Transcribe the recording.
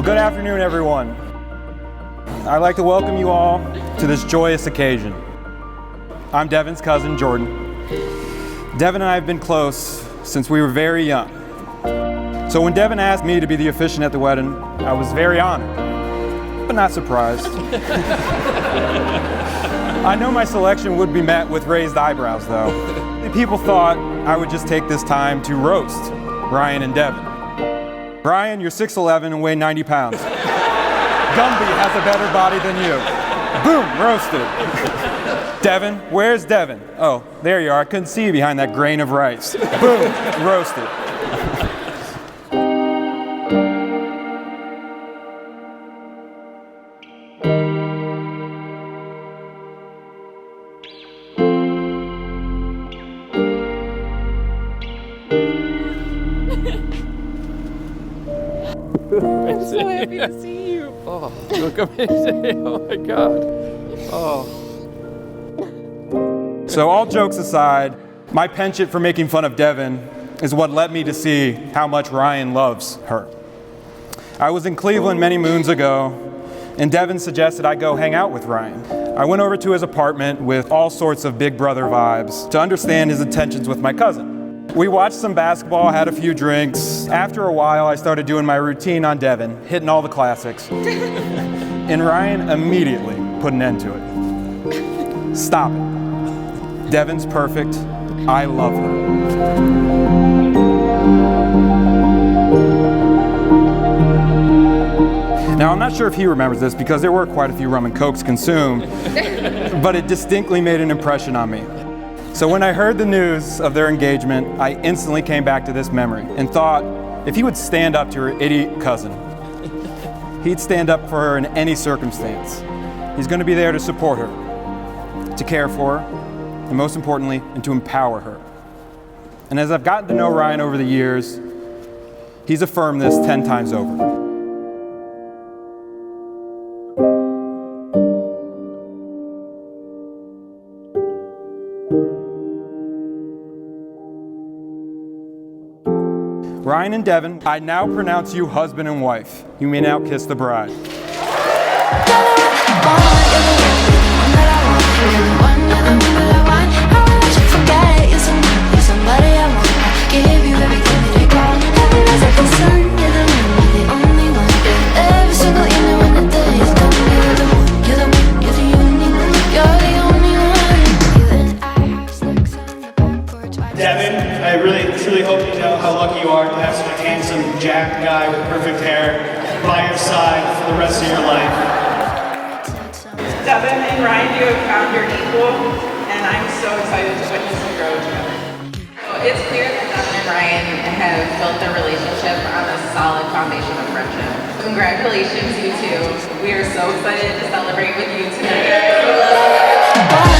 Good afternoon, everyone. I'd like to welcome you all to this joyous occasion. I'm Devon's cousin, Jordan. Devon and I have been close since we were very young. So when Devon asked me to be the officiant at the wedding, I was very honored, but not surprised. I know my selection would be met with raised eyebrows, though. People thought I would just take this time to roast Ryan and Devon. Ryan, you're 6'11" and weigh 90 pounds. Gumby has a better body than you. Boom, roasted. Devon, where's Devon? Oh, there you are. I couldn't see you behind that grain of rice. Boom, roasted. I'm so happy to see you. Oh, you look amazing. Oh my God. Oh. So all jokes aside, my penchant for making fun of Devon is what led me to see how much Ryan loves her. I was in Cleveland many moons ago, and Devon suggested I go hang out with Ryan. I went over to his apartment with all sorts of big brother vibes to understand his intentions with my cousin. We watched some basketball, had a few drinks. After a while, I started doing my routine on Devon, hitting all the classics. And Ryan immediately put an end to it. Stop it. Devon's perfect. I love her. Now, I'm not sure if he remembers this because there were quite a few rum and cokes consumed, but it distinctly made an impression on me. So when I heard the news of their engagement, I instantly came back to this memory and thought, if he would stand up to her idiot cousin, he'd stand up for her in any circumstance. He's going to be there to support her, to care for her, and most importantly, and to empower her. And as I've gotten to know Ryan over the years, he's affirmed this 10 times over. Ryan and Devon, I now pronounce you husband and wife. You may now kiss the bride. Devon, I really, truly hope you know how lucky you are to have such a handsome, jacked guy with perfect hair by your side for the rest of your life. Devon and Ryan, you have found your equal, and I'm so excited to witness you grow together. So it's clear that Devon and Ryan have built their relationship on a solid foundation of friendship. Congratulations, you two. We are so excited to celebrate with you tonight.